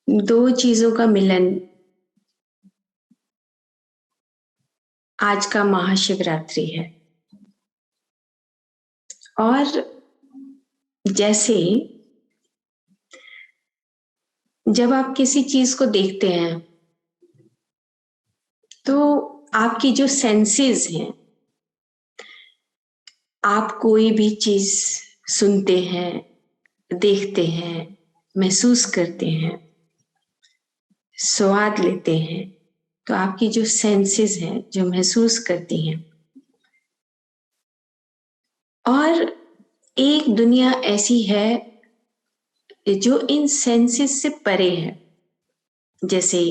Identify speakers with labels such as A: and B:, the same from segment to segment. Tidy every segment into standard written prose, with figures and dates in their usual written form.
A: दो चीजों का मिलन आज का महाशिवरात्रि है। और जैसे जब आप किसी चीज को देखते हैं तो आपकी जो सेंसेस हैं, आप कोई भी चीज सुनते हैं, देखते हैं, महसूस करते हैं, स्वाद लेते हैं, तो आपकी जो सेंसेस हैं जो महसूस करती हैं, और एक दुनिया ऐसी है जो इन सेंसेस से परे है। जैसे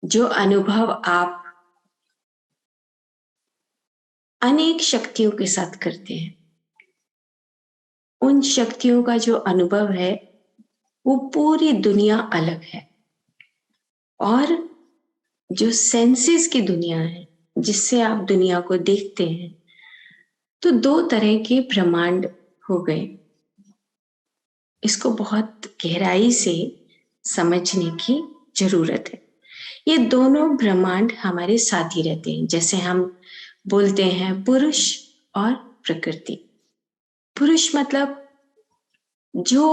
A: जो अनुभव आप अनेक शक्तियों के साथ करते हैं, उन शक्तियों का जो अनुभव है वो पूरी दुनिया अलग है। और जो सेंसेस की दुनिया है जिससे आप दुनिया को देखते हैं, तो दो तरह के ब्रह्मांड हो गए। इसको बहुत गहराई से समझने की जरूरत है। ये दोनों ब्रह्मांड हमारे साथ ही रहते हैं। जैसे हम बोलते हैं पुरुष और प्रकृति। पुरुष मतलब जो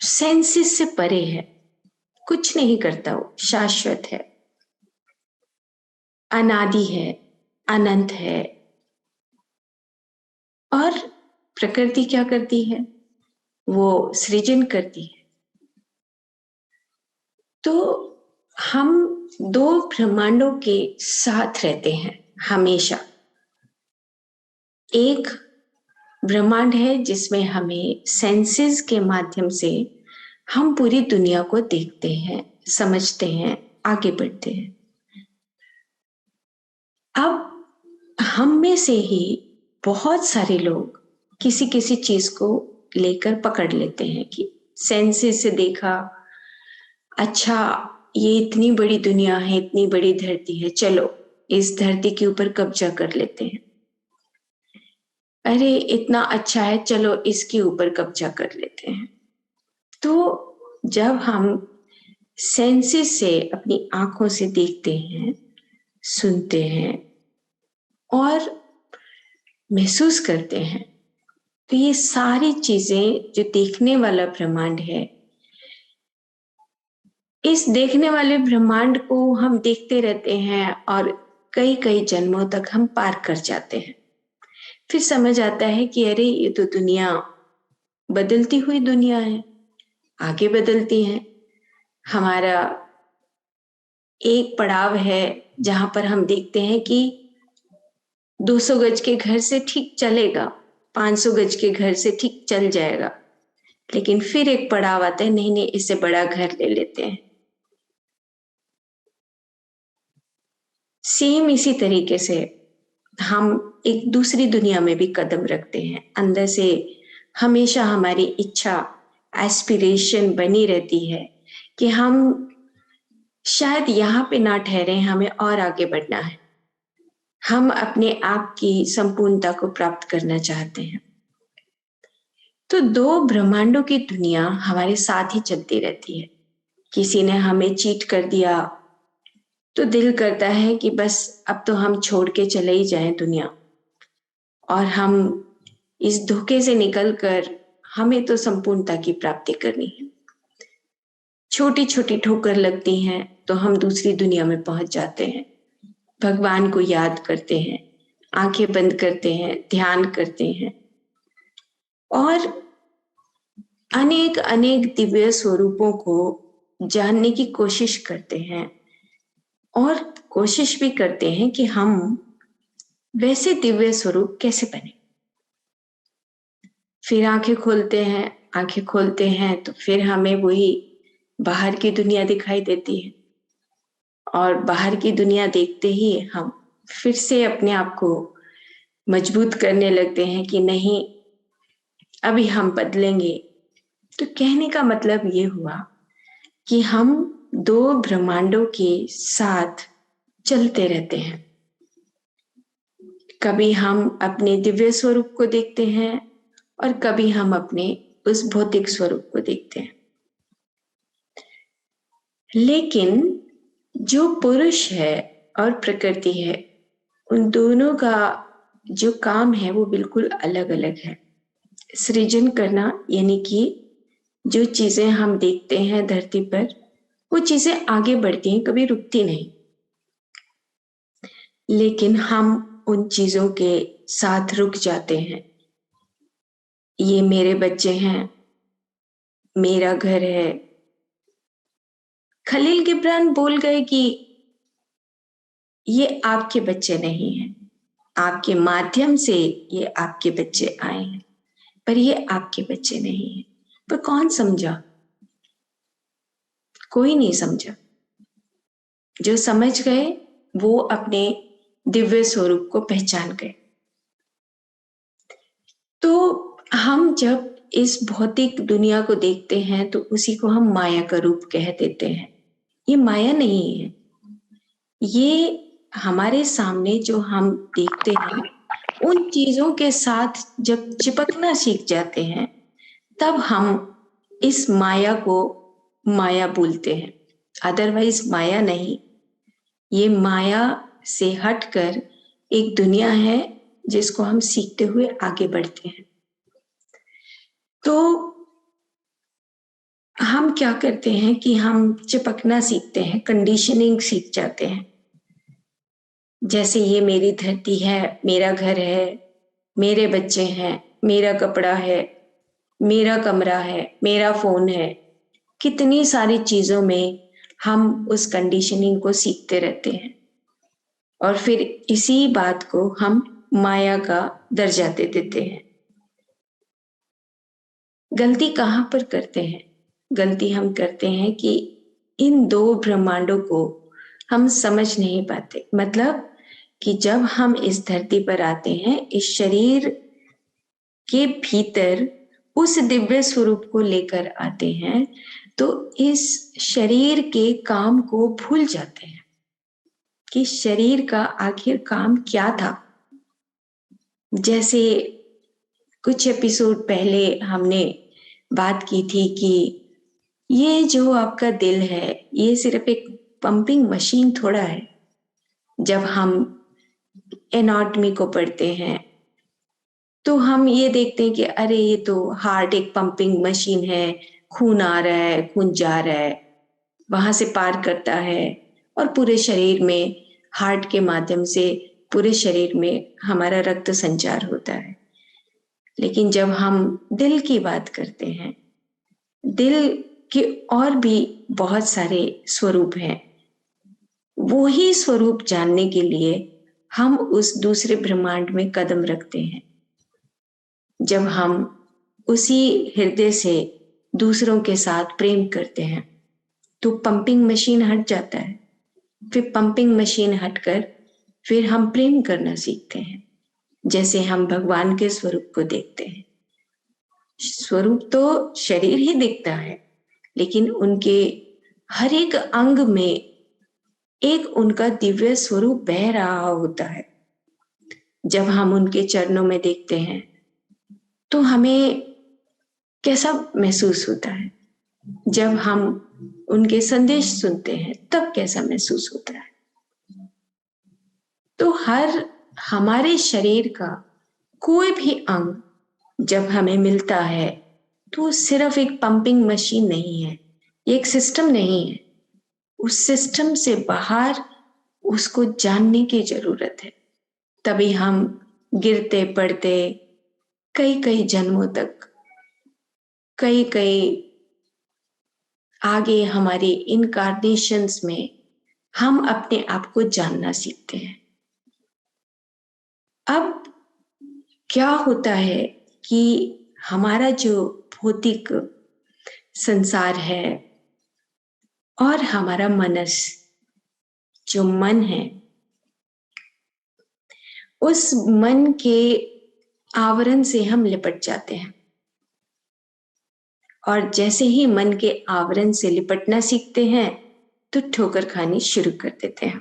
A: सेंसेस से परे है, कुछ नहीं करता, वो शाश्वत है, अनादि है, अनंत है। और प्रकृति क्या करती है? वो सृजन करती है। तो हम दो ब्रह्मांडों के साथ रहते हैं हमेशा। एक ब्रह्मांड है जिसमें हमें सेंसेस के माध्यम से हम पूरी दुनिया को देखते हैं, समझते हैं, आगे बढ़ते हैं। अब हम में से ही बहुत सारे लोग किसी किसी चीज को लेकर पकड़ लेते हैं कि सेंसेस से देखा, अच्छा ये इतनी बड़ी दुनिया है, इतनी बड़ी धरती है, चलो इस धरती के ऊपर कब्जा कर लेते हैं। अरे इतना अच्छा है, चलो इसके ऊपर कब्जा कर लेते हैं। तो जब हम सेंसेस से, अपनी आंखों से देखते हैं, सुनते हैं और महसूस करते हैं, तो ये सारी चीजें जो देखने वाला ब्रह्मांड है, इस देखने वाले ब्रह्मांड को हम देखते रहते हैं और कई कई जन्मों तक हम पार कर जाते हैं। फिर समझ आता है कि अरे ये तो दुनिया बदलती हुई दुनिया है, आगे बदलती है। हमारा एक पड़ाव है जहां पर हम देखते हैं कि 200 गज के घर से ठीक चलेगा, 500 गज के घर से ठीक चल जाएगा, लेकिन फिर एक पड़ाव आता है, नहीं नहीं इससे बड़ा घर ले लेते हैं। सेम इसी तरीके से हम एक दूसरी दुनिया में भी कदम रखते हैं। अंदर से हमेशा हमारी इच्छा, एस्पिरेशन बनी रहती है कि हम शायद यहाँ पे ना ठहरे, हमें और आगे बढ़ना है। हम अपने आप की संपूर्णता को प्राप्त करना चाहते हैं। तो दो ब्रह्मांडों की दुनिया हमारे साथ ही चलती रहती है। किसी ने हमें चीट कर दिया तो दिल करता है कि बस अब तो हम छोड़ के चले ही जाएं दुनिया, और हम इस धोखे से निकलकर, हमें तो संपूर्णता की प्राप्ति करनी है। छोटी छोटी ठोकर लगती हैं तो हम दूसरी दुनिया में पहुंच जाते हैं। भगवान को याद करते हैं, आंखें बंद करते हैं, ध्यान करते हैं और अनेक अनेक दिव्य स्वरूपों को जानने की कोशिश करते हैं, और कोशिश भी करते हैं कि हम वैसे दिव्य स्वरूप कैसे बने। फिर आंखें खोलते हैं तो फिर हमें वही बाहर की दुनिया दिखाई देती है, और बाहर की दुनिया देखते ही हम फिर से अपने आप को मजबूत करने लगते हैं कि नहीं, अभी हम बदलेंगे। तो कहने का मतलब ये हुआ कि हम दो ब्रह्मांडों के साथ चलते रहते हैं। कभी हम अपने दिव्य स्वरूप को देखते हैं और कभी हम अपने उस भौतिक स्वरूप को देखते हैं। लेकिन जो पुरुष है और प्रकृति है, उन दोनों का जो काम है वो बिल्कुल अलग अलग है। सृजन करना यानी कि जो चीजें हम देखते हैं धरती पर, वो चीजें आगे बढ़ती हैं, कभी रुकती नहीं। लेकिन हम उन चीजों के साथ रुक जाते हैं। ये मेरे बच्चे हैं, मेरा घर है। खलील गिब्रान बोल गए कि ये आपके बच्चे नहीं हैं, आपके माध्यम से ये आपके बच्चे आए हैं, पर ये आपके बच्चे नहीं हैं। पर कौन समझा? कोई नहीं समझा। जो समझ गए वो अपने दिव्य स्वरूप को पहचान गए। तो हम जब इस भौतिक दुनिया को देखते हैं तो उसी को हम माया का रूप कह देते हैं। ये माया नहीं है, ये हमारे सामने जो हम देखते हैं उन चीजों के साथ जब चिपकना सीख जाते हैं, तब हम इस माया को माया बोलते हैं। अदरवाइज माया नहीं। ये माया से हटकर एक दुनिया है जिसको हम सीखते हुए आगे बढ़ते हैं। तो हम क्या करते हैं कि हम चिपकना सीखते हैं, कंडीशनिंग सीख जाते हैं। जैसे ये मेरी धरती है, मेरा घर है, मेरे बच्चे हैं, मेरा कपड़ा है, मेरा कमरा है, मेरा फोन है। कितनी सारी चीजों में हम उस कंडीशनिंग को सीखते रहते हैं और फिर इसी बात को हम माया का दर्जा दे देते हैं। गलती कहाँ पर करते हैं? गलती हम करते हैं कि इन दो ब्रह्मांडों को हम समझ नहीं पाते। मतलब कि जब हम इस धरती पर आते हैं, इस शरीर के भीतर उस दिव्य स्वरूप को लेकर आते हैं, तो इस शरीर के काम को भूल जाते हैं कि शरीर का आखिर काम क्या था। जैसे कुछ एपिसोड पहले हमने बात की थी कि ये जो आपका दिल है, ये सिर्फ एक पंपिंग मशीन थोड़ा है। जब हम एनाटॉमी को पढ़ते हैं तो हम ये देखते हैं कि अरे ये तो हार्ट एक पंपिंग मशीन है, खून आ रहा है, खून जा रहा है, वहां से पार करता है और पूरे शरीर में हार्ट के माध्यम से पूरे शरीर में हमारा रक्त संचार होता है। लेकिन जब हम दिल की बात करते हैं, दिल के और भी बहुत सारे स्वरूप हैं। वो ही स्वरूप जानने के लिए हम उस दूसरे ब्रह्मांड में कदम रखते हैं। जब हम उसी हृदय से दूसरों के साथ प्रेम करते हैं तो पंपिंग मशीन हट जाता है। फिर पंपिंग मशीन हटकर फिर हम प्रेम करना सीखते हैं। जैसे हम भगवान के स्वरूप को देखते हैं। स्वरूप तो शरीर ही दिखता है, लेकिन उनके हर एक अंग में एक उनका दिव्य स्वरूप बह रहा होता है। जब हम उनके चरणों में देखते हैं तो हमें कैसा महसूस होता है? जब हम उनके संदेश सुनते हैं तब कैसा महसूस होता है? तो हमारे शरीर का कोई भी अंग जब हमें मिलता है तो सिर्फ एक पंपिंग मशीन नहीं है, एक सिस्टम नहीं है। उस सिस्टम से बाहर उसको जानने की जरूरत है। तभी हम गिरते पड़ते कई कई जन्मों तक, कई कई आगे हमारी इनकार्नेशंस में हम अपने आप को जानना सीखते हैं। अब क्या होता है कि हमारा जो भौतिक संसार है और हमारा मनस जो मन है, उस मन के आवरण से हम लिपट जाते हैं और जैसे ही मन के आवरण से लिपटना सीखते हैं तो ठोकर खानी शुरू कर देते हैं।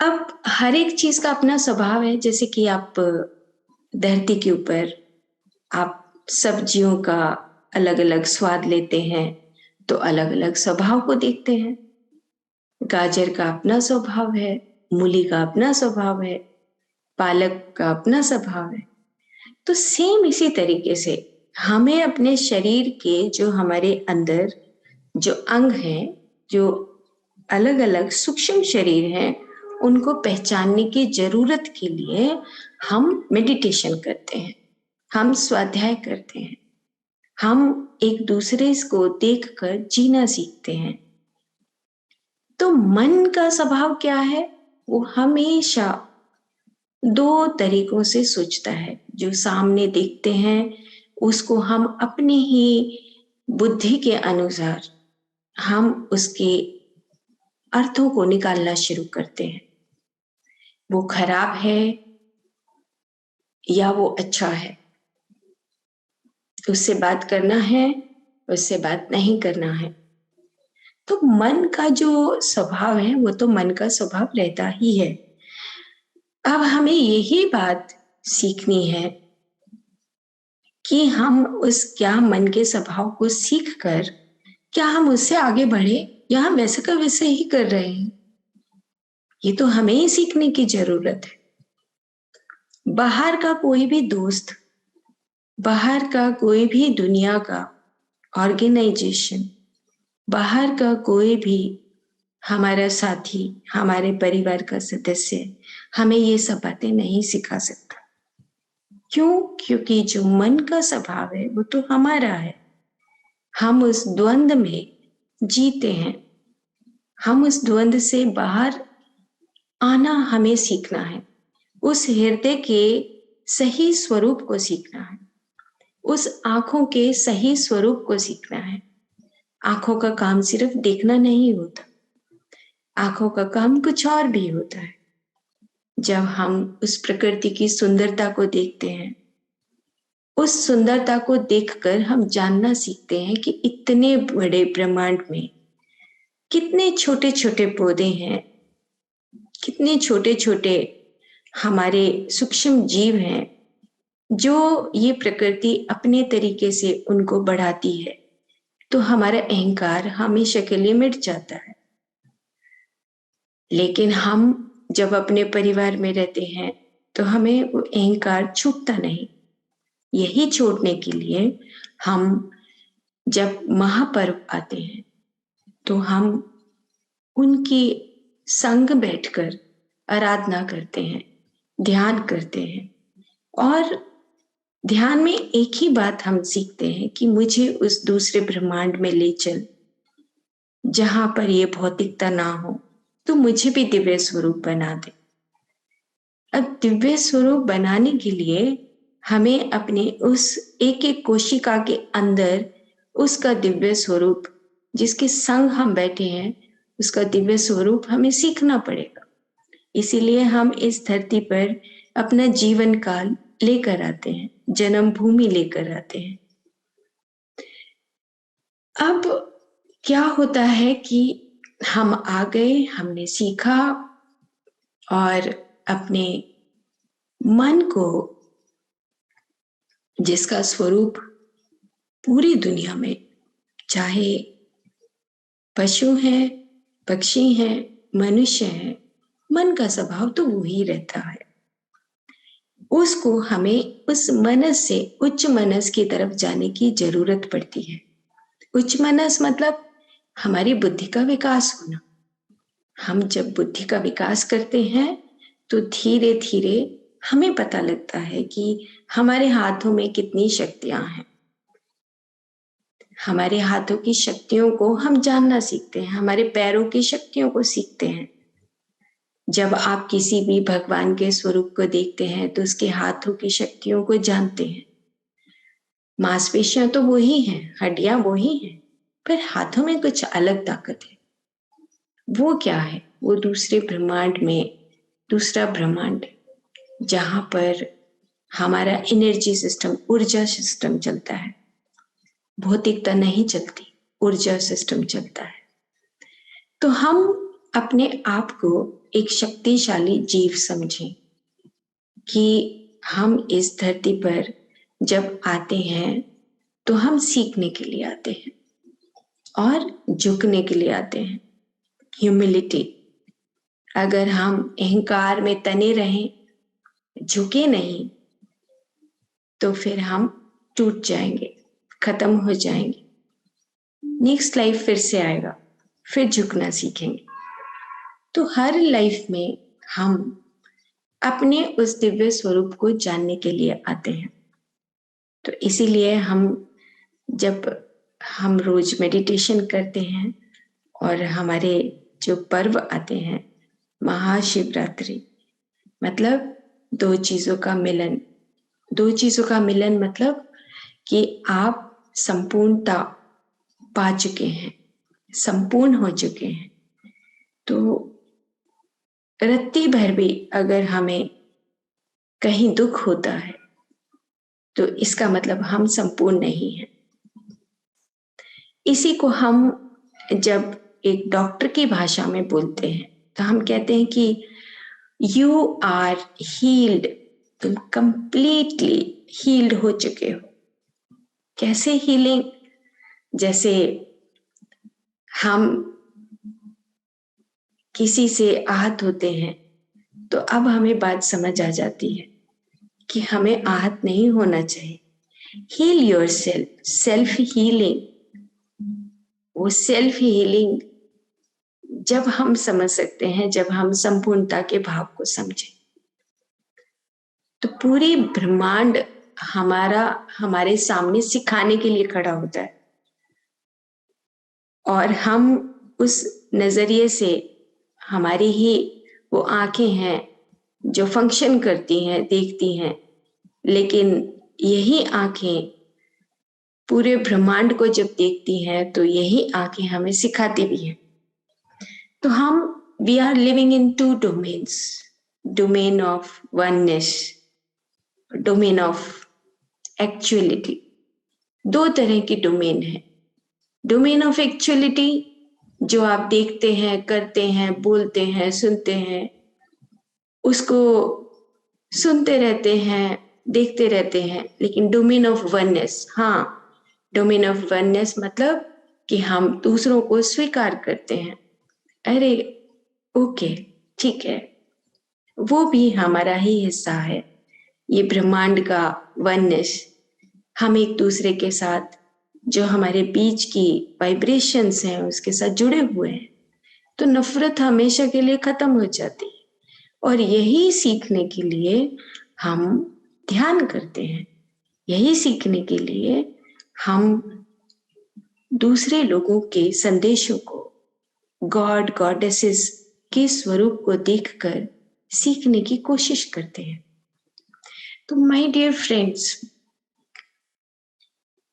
A: अब हर एक चीज का अपना स्वभाव है। जैसे कि आप धरती के ऊपर आप सब्जियों का अलग अलग स्वाद लेते हैं, तो अलग अलग स्वभाव को देखते हैं। गाजर का अपना स्वभाव है, मूली का अपना स्वभाव है, पालक का अपना स्वभाव है। तो सेम इसी तरीके से हमें अपने शरीर के जो हमारे अंदर जो अंग हैं, जो अलग अलग सूक्ष्म शरीर हैं, उनको पहचानने की जरूरत के लिए हम मेडिटेशन करते हैं, हम स्वाध्याय करते हैं, हम एक दूसरे को देखकर जीना सीखते हैं। तो मन का स्वभाव क्या है? वो हमेशा दो तरीकों से सोचता है। जो सामने देखते हैं उसको हम अपनी ही बुद्धि के अनुसार हम उसके अर्थों को निकालना शुरू करते हैं। वो खराब है या वो अच्छा है, उससे बात करना है, उससे बात नहीं करना है। तो मन का जो स्वभाव है वो तो मन का स्वभाव रहता ही है। अब हमें यही बात सीखनी है कि हम उस क्या मन के स्वभाव को सीख कर क्या हम उससे आगे बढ़े या हम वैसे का वैसे ही कर रहे हैं, ये तो हमें ही सीखने की जरूरत है। बाहर का कोई भी दोस्त, बाहर का कोई भी दुनिया का ऑर्गेनाइजेशन, बाहर का कोई भी हमारा साथी, हमारे परिवार का सदस्य हमें ये सब बातें नहीं सिखा सकता। क्यों? क्योंकि जो मन का स्वभाव है वो तो हमारा है। हम उस द्वंद में जीते हैं, हम उस द्वंद से बाहर आना हमें सीखना है। उस हृदय के सही स्वरूप को सीखना है, उस आंखों के सही स्वरूप को सीखना है। आंखों का काम सिर्फ देखना नहीं होता, आंखों का काम कुछ और भी होता है। जब हम उस प्रकृति की सुंदरता को देखते हैं, उस सुंदरता को देखकर हम जानना सीखते हैं कि इतने बड़े ब्रह्मांड में कितने छोटे छोटे पौधे हैं, कितने छोटे छोटे हमारे सूक्ष्म जीव हैं, जो ये प्रकृति अपने तरीके से उनको बढ़ाती है। तो हमारा अहंकार हमेशा के लिए मिट जाता है। लेकिन हम जब अपने परिवार में रहते हैं तो हमें वो अहंकार छूटता नहीं। यही छोड़ने के लिए हम जब महापर्व आते हैं तो हम उनकी संग बैठकर आराधना करते हैं, ध्यान करते हैं। और ध्यान में एक ही बात हम सीखते हैं कि मुझे उस दूसरे ब्रह्मांड में ले चल, जहां पर ये भौतिकता ना हो, तो मुझे भी दिव्य स्वरूप बना दे। अब दिव्य स्वरूप बनाने के लिए हमें अपने उस एक एक कोशिका के अंदर उसका दिव्य स्वरूप, जिसके संग हम बैठे हैं, उसका दिव्य स्वरूप हमें सीखना पड़ेगा। इसीलिए हम इस धरती पर अपना जीवन काल लेकर आते हैं, जन्म भूमि लेकर आते हैं। अब क्या होता है कि हम आ गए, हमने सीखा और अपने मन को, जिसका स्वरूप पूरी दुनिया में चाहे पशु हैं, पक्षी हैं, मनुष्य हैं, मन का स्वभाव तो वो ही रहता है। उसको हमें उस मनस से उच्च मनस की तरफ जाने की जरूरत पड़ती है। उच्च मनस मतलब हमारी बुद्धि का विकास होना। हम जब बुद्धि का विकास करते हैं तो धीरे धीरे हमें पता लगता है कि हमारे हाथों में कितनी शक्तियां हैं। हमारे हाथों की शक्तियों को हम जानना सीखते हैं, हमारे पैरों की शक्तियों को सीखते हैं। जब आप किसी भी भगवान के स्वरूप को देखते हैं तो उसके हाथों की शक्तियों को जानते हैं। मांसपेशियां तो वही हैं, हड्डियां वही हैं, पर हाथों में कुछ अलग ताकत है। वो क्या है? वो दूसरे ब्रह्मांड में दूसरा ब्रह्मांड, जहां पर हमारा एनर्जी सिस्टम, ऊर्जा सिस्टम चलता है। भौतिकता नहीं चलती, ऊर्जा सिस्टम चलता है। तो हम अपने आप को एक शक्तिशाली जीव समझें कि हम इस धरती पर जब आते हैं तो हम सीखने के लिए आते हैं। और झुकने के लिए आते हैं, ह्यूमिलिटी। अगर हम अहंकार में तने रहें, झुके नहीं, तो फिर हम टूट जाएंगे, खत्म हो जाएंगे। नेक्स्ट लाइफ फिर से आएगा, फिर झुकना सीखेंगे। तो हर लाइफ में हम अपने उस दिव्य स्वरूप को जानने के लिए आते हैं। तो इसीलिए जब हम रोज मेडिटेशन करते हैं और हमारे जो पर्व आते हैं, महाशिवरात्रि, मतलब दो चीजों का मिलन। दो चीजों का मिलन मतलब कि आप संपूर्णता पा चुके हैं, संपूर्ण हो चुके हैं। तो रत्ती भर भी अगर हमें कहीं दुख होता है तो इसका मतलब हम संपूर्ण नहीं हैं। इसी को हम जब एक डॉक्टर की भाषा में बोलते हैं तो हम कहते हैं कि यू आर हील्ड, तुम कंप्लीटली हील्ड हो चुके हो। कैसे हीलिंग? जैसे हम किसी से आहत होते हैं तो अब हमें बात समझ आ जाती है कि हमें आहत नहीं होना चाहिए। Heal yourself, self healing. वो सेल्फ हीलिंग जब हम समझ सकते हैं, जब हम संपूर्णता के भाव को समझें, तो पूरी ब्रह्मांड हमारे सामने सिखाने के लिए खड़ा होता है। और हम उस नजरिए से, हमारी ही वो आंखें हैं जो फंक्शन करती हैं, देखती हैं, लेकिन यही आंखें पूरे ब्रह्मांड को जब देखती हैं तो यही आंखें हमें सिखाती भी हैं। तो we are living in two domains, domain of oneness, domain of actuality. दो तरह की डोमेन है। डोमेन ऑफ एक्चुअलिटी जो आप देखते हैं, करते हैं, बोलते हैं, सुनते हैं, उसको सुनते रहते हैं, देखते रहते हैं। लेकिन डोमेन ऑफ वननेस, हाँ, डोमेन ऑफ वननेस मतलब कि हम दूसरों को स्वीकार करते हैं। अरे ओके, ठीक है, वो भी हमारा ही हिस्सा है। ये ब्रह्मांड का वननेस, हम एक दूसरे के साथ जो हमारे बीच की वाइब्रेशंस हैं उसके साथ जुड़े हुए हैं, तो नफरत हमेशा के लिए खत्म हो जाती है। और यही सीखने के लिए हम ध्यान करते हैं, यही सीखने के लिए हम दूसरे लोगों के संदेशों को, गॉड गॉडेसेस के स्वरूप को देखकर सीखने की कोशिश करते हैं। तो माय डियर फ्रेंड्स,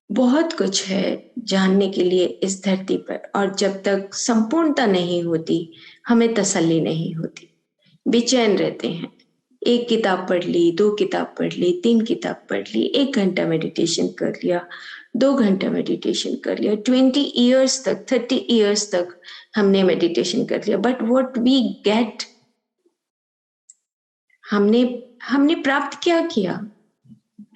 A: बहुत कुछ है जानने के लिए इस धरती पर, और जब तक संपूर्णता नहीं होती हमें तसल्ली नहीं होती, बेचैन रहते हैं। एक किताब पढ़ ली, दो किताब पढ़ ली, तीन किताब पढ़ ली, 1 घंटा मेडिटेशन कर लिया, 2 घंटा मेडिटेशन कर लिया, 20 ईयर्स तक, 30 ईयर्स तक हमने मेडिटेशन कर लिया, बट व्हाट वी गेट, हमने हमने प्राप्त क्या किया?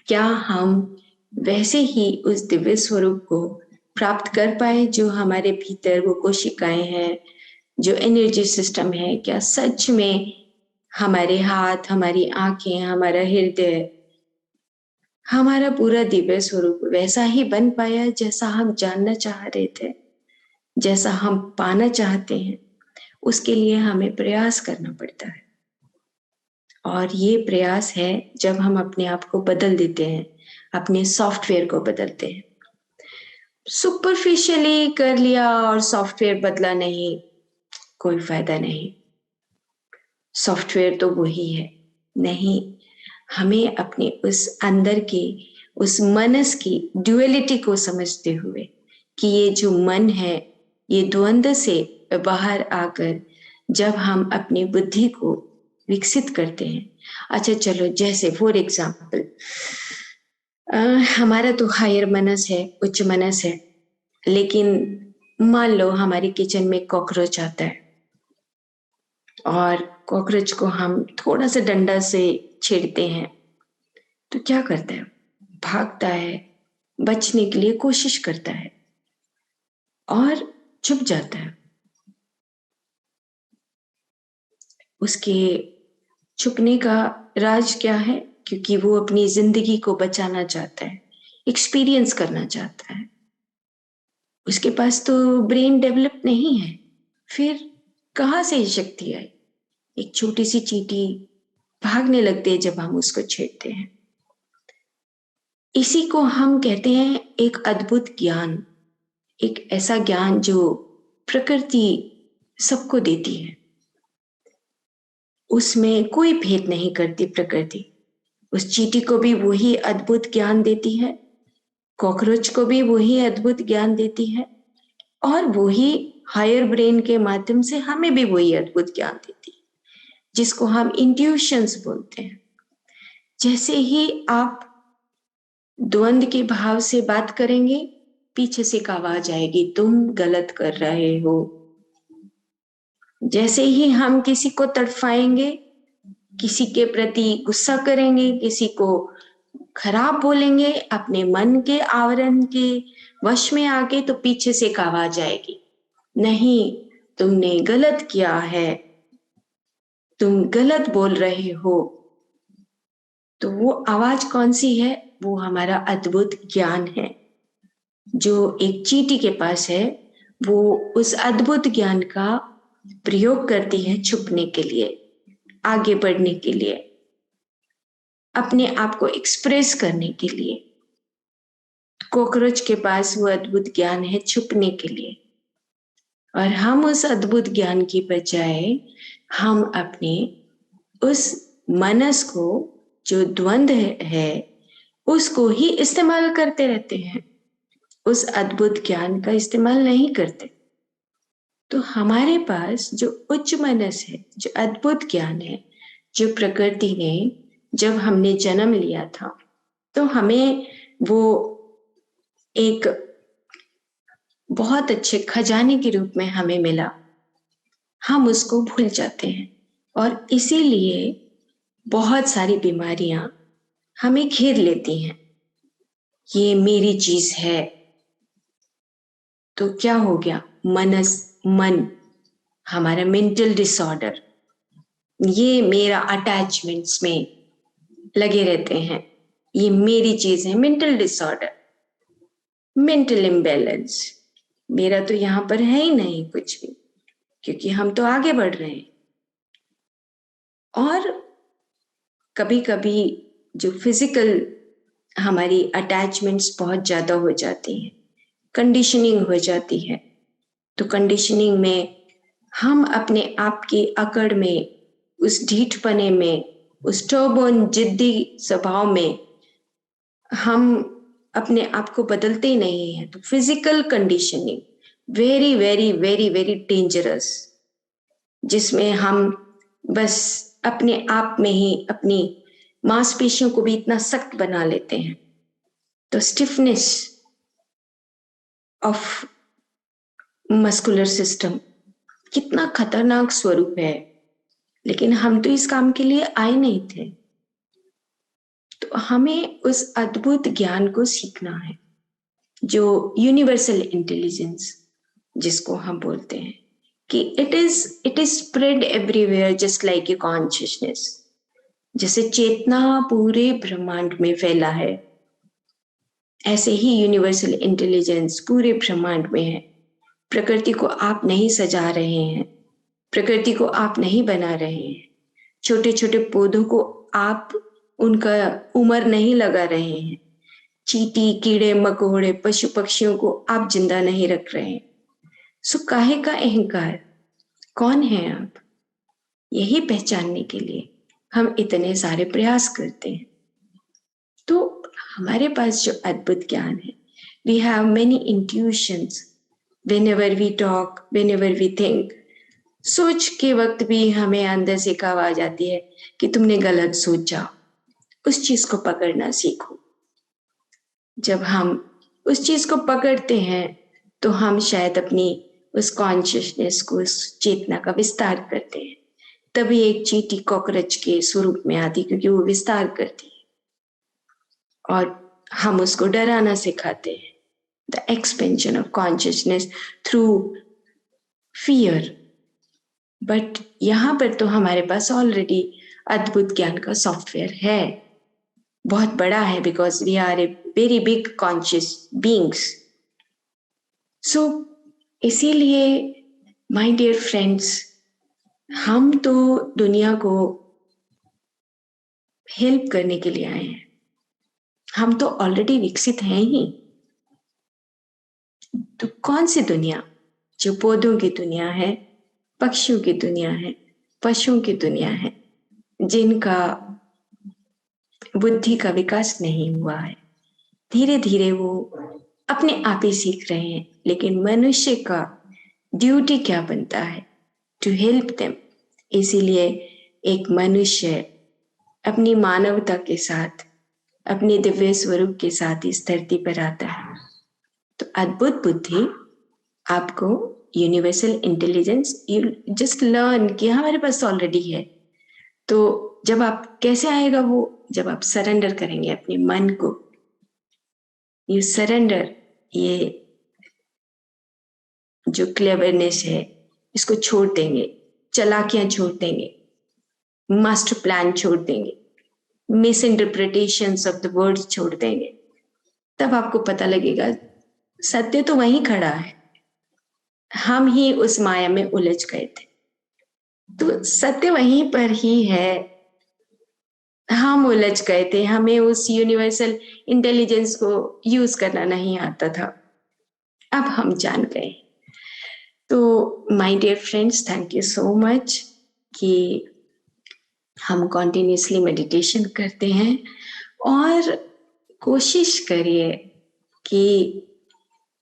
A: क्या हम वैसे ही उस दिव्य स्वरूप को प्राप्त कर पाए जो हमारे भीतर वो कोशिकाएं हैं, जो एनर्जी सिस्टम है? क्या सच में हमारे हाथ, हमारी आंखें, हमारा हृदय, हमारा पूरा दिव्य स्वरूप वैसा ही बन पाया जैसा हम जानना चाह रहे थे, जैसा हम पाना चाहते हैं? उसके लिए हमें प्रयास करना पड़ता है। और ये प्रयास है जब हम अपने आप को बदल देते हैं, अपने सॉफ्टवेयर को बदलते हैं। सुपरफिशियली कर लिया और सॉफ्टवेयर बदला नहीं, कोई फायदा नहीं। सॉफ्टवेयर तो वही है। नहीं, हमें अपने उस अंदर के, उस मनस की ड्युअलिटी को समझते हुए कि ये जो मन है, ये द्वंद्व से बाहर आकर जब हम अपनी बुद्धि को विकसित करते हैं। अच्छा चलो, जैसे फॉर एग्जाम्पल हमारा तो हायर मनस है, उच्च मनस है, लेकिन मान लो हमारी किचन में कॉकरोच आता है और कॉकरोच को हम थोड़ा सा डंडा से छेड़ते हैं तो क्या करता है? भागता है, बचने के लिए कोशिश करता है। और छुप जाता है। उसके छुपने का राज क्या है? क्योंकि वो अपनी जिंदगी को बचाना चाहता है, एक्सपीरियंस करना चाहता है। उसके पास तो ब्रेन डेवलप नहीं है, फिर कहाँ से ये शक्ति आई? एक छोटी सी चींटी भागने लगती है जब हम उसको छेड़ते हैं। इसी को हम कहते हैं एक अद्भुत ज्ञान, एक ऐसा ज्ञान जो प्रकृति सबको देती है। उसमें कोई भेद नहीं करती प्रकृति। उस चींटी को भी वही अद्भुत ज्ञान देती है, कॉकरोच को भी वही अद्भुत ज्ञान देती है, और वही हायर ब्रेन के माध्यम से हमें भी वही अद्भुत ज्ञान देती है, जिसको हम इंट्यूशंस बोलते हैं। जैसे ही आप द्वंद के भाव से बात करेंगे, पीछे से एक आवाज आएगी, तुम गलत कर रहे हो। जैसे ही हम किसी को तड़फाएंगे, किसी के प्रति गुस्सा करेंगे, किसी को खराब बोलेंगे, अपने मन के आवरण के वश में आके, तो पीछे से एक आवाज आएगी, नहीं, तुमने गलत किया है, तुम गलत बोल रहे हो। तो वो आवाज कौन सी है? वो हमारा अद्भुत ज्ञान है जो एक चींटी के पास है। वो उस अद्भुत ज्ञान का प्रयोग करती है छुपने के लिए, आगे बढ़ने के लिए, अपने आप को एक्सप्रेस करने के लिए। कॉकरोच के पास वो अद्भुत ज्ञान है छुपने के लिए, और हम उस अद्भुत ज्ञान की बजाय हम अपने उस मनस को, जो द्वंद है, उसको ही इस्तेमाल करते रहते हैं, उस अद्भुत ज्ञान का इस्तेमाल नहीं करते। तो हमारे पास जो उच्च मनस है, जो अद्भुत ज्ञान है, जो प्रकृति ने, जब हमने जन्म लिया था तो हमें वो एक बहुत अच्छे खजाने के रूप में हमें मिला, हम उसको भूल जाते हैं, और इसीलिए बहुत सारी बीमारियां हमें घेर लेती हैं। ये मेरी चीज है, तो क्या हो गया? मन, हमारा मेंटल डिसऑर्डर, ये मेरा अटैचमेंट्स में लगे रहते हैं, ये मेरी चीज है, मेंटल डिसऑर्डर, मेंटल इम्बैलेंस। मेरा तो यहां पर है ही नहीं कुछ भी, क्योंकि हम तो आगे बढ़ रहे हैं। और कभी कभी जो फिजिकल हमारी अटैचमेंट्स बहुत ज्यादा हो जाती हैं, कंडीशनिंग हो जाती है, तो कंडीशनिंग में हम अपने आप की अकड़ में, उस ढीठपने में, उस टर्बन जिद्दी स्वभाव में हम अपने आप को बदलते ही नहीं है। तो physical conditioning very very very very dangerous, जिसमें हम बस अपने आप में ही अपनी मांसपेशियों को भी इतना सख्त बना लेते हैं। तो स्टिफनेस ऑफ मस्कुलर सिस्टम कितना खतरनाक स्वरूप है, लेकिन हम तो इस काम के लिए आए नहीं थे। तो हमें उस अद्भुत ज्ञान को सीखना है, जो यूनिवर्सल इंटेलिजेंस जिसको हम बोलते हैं, कि it is spread everywhere just like a consciousness. जैसे चेतना पूरे ब्रह्मांड में फैला है, ऐसे ही यूनिवर्सल इंटेलिजेंस पूरे ब्रह्मांड में है। प्रकृति को आप नहीं सजा रहे हैं, प्रकृति को आप नहीं बना रहे हैं, छोटे छोटे पौधों को आप उनका उम्र नहीं लगा रहे हैं, चींटी, कीड़े मकोड़े, पशु पक्षियों को आप जिंदा नहीं रख रहे हैं। सो काहे का अहंकार? कौन है आप? यही पहचानने के लिए हम इतने सारे प्रयास करते हैं। तो हमारे पास जो अद्भुत ज्ञान है, we have many intuitions whenever we talk, whenever we think. सोच के वक्त भी हमें अंदर से एक आवाज आती है कि तुमने गलत सोचा, उस चीज को पकड़ना सीखो। जब हम उस चीज को पकड़ते हैं तो हम शायद अपनी उस कॉन्शियसनेस को, उस चेतना का विस्तार करते हैं। तभी एक चींटी कॉकरोच के स्वरूप में आती, क्योंकि वो विस्तार करती है, और हम उसको डराना सिखाते हैं। the expansion of consciousness through fear. But यहाँ पर तो हमारे पास ऑलरेडी अद्भुत ज्ञान का सॉफ्टवेयर है, बहुत बड़ा है, because we are a very big conscious beings. So इसीलिए माय डियर फ्रेंड्स, हम तो दुनिया को हेल्प करने के लिए आए हैं. हम तो ऑलरेडी विकसित हैं ही. तो कौन सी दुनिया? जो पौधों की दुनिया है, पक्षियों की दुनिया है, पशुओं की दुनिया है, जिनका बुद्धि का विकास नहीं हुआ है. धीरे धीरे वो अपने आप ही सीख रहे हैं. लेकिन मनुष्य का ड्यूटी क्या बनता है? To help them. इसीलिए एक मनुष्य अपनी मानवता के साथ, अपने दिव्य स्वरूप के साथ इस धरती पर आता है. तो अद्भुत बुद्धि आपको universal intelligence, you just learn कि हमारे पास ऑलरेडी है. तो जब आप कैसे आएगा वो? जब आप सरेंडर करेंगे अपने मन को. यू सरेंडर, ये जो क्लेवरनेस है इसको छोड़ देंगे, चालाकियां छोड़ देंगे, मास्टर प्लान छोड़ देंगे, miss interpretations of the words छोड़ देंगे. तब आपको पता लगेगा सत्य तो वहीं खड़ा है, हम ही उस माया में उलझ गए थे. तो सत्य वहीं पर ही है, हम उलझ गए थे. हमें उस यूनिवर्सल इंटेलिजेंस को यूज करना नहीं आता था. अब हम जान गए. तो my dear friends, thank you so much कि हम कॉन्टिन्यूसली मेडिटेशन करते हैं. और कोशिश करिए कि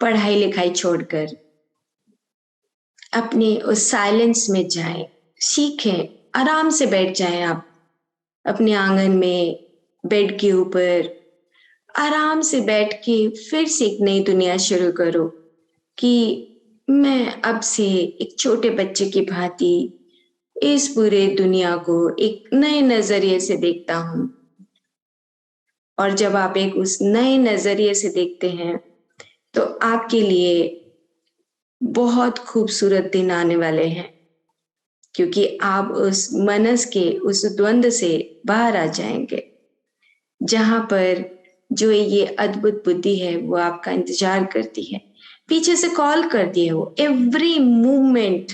A: पढ़ाई लिखाई छोड़कर अपने उस साइलेंस में जाएं, सीखें. आराम से बैठ जाएं आप अपने आंगन में, बेड के ऊपर आराम से बैठ के फिर से एक नई दुनिया शुरू करो कि मैं अब से एक छोटे बच्चे की भांति इस पूरे दुनिया को एक नए नजरिए से देखता हूं. और जब आप एक उस नए नजरिए से देखते हैं तो आपके लिए बहुत खूबसूरत दिन आने वाले हैं, क्योंकि आप उस मनस के उस द्वंद से बाहर आ जाएंगे, जहां पर जो ये अद्भुत बुद्धि है वो आपका इंतजार करती है. पीछे से कॉल करती है, वो एवरी मूवमेंट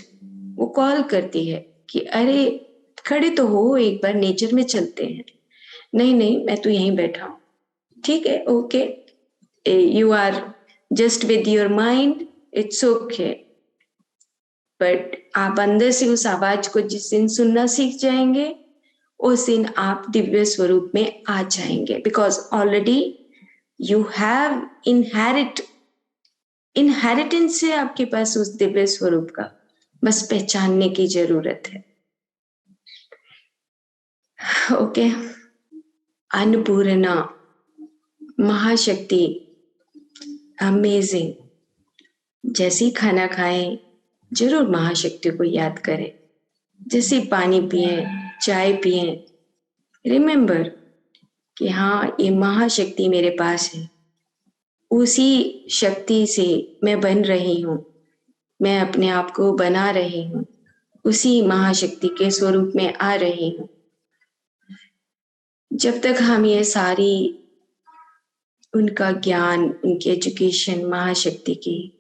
A: वो कॉल करती है कि अरे खड़े तो हो, एक बार नेचर में चलते हैं. नहीं नहीं, मैं तो यहीं बैठा हूं. ठीक है, okay, you are just with your mind, it's okay. But आप अंदर से उस आवाज को जिस दिन सुनना सीख जाएंगे, उस दिन आप दिव्य स्वरूप में आ जाएंगे. Because already you have inheritance है आपके पास उस दिव्य स्वरूप का. बस पहचानने की जरूरत है. ओके. अन्नपूर्णा महाशक्ति, अमेजिंग. जैसे ही खाना खाएं जरूर महाशक्ति को याद करें. जैसे पानी पिए, चाय पिए, रिमेंबर कि हाँ, ये महाशक्ति मेरे पास है. उसी शक्ति से मैं बन रही हूँ, मैं अपने आप को बना रही हूँ, उसी महाशक्ति के स्वरूप में आ रही हूँ. जब तक हम ये सारी उनका ज्ञान, उनकी एजुकेशन महाशक्ति की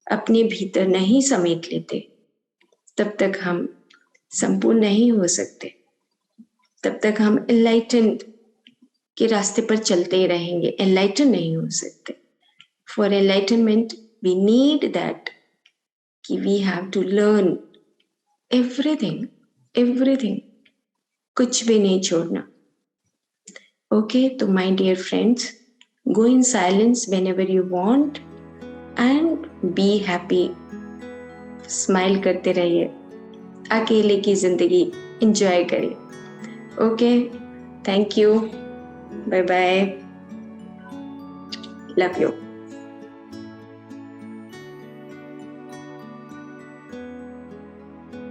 A: अपने भीतर नहीं समेट लेते, तब तक हम संपूर्ण नहीं हो सकते. तब तक हम एनलाइटेंड के रास्ते पर चलते ही रहेंगे, एनलाइटन नहीं हो सकते. For enlightenment we need that कि we have to learn everything, कुछ भी नहीं छोड़ना. ओके. तो my dear friends, go in silence whenever you want and be happy. Smile करते रहिए, अकेले की जिंदगी एंजॉय करिए. Okay, thank you, bye bye, love you.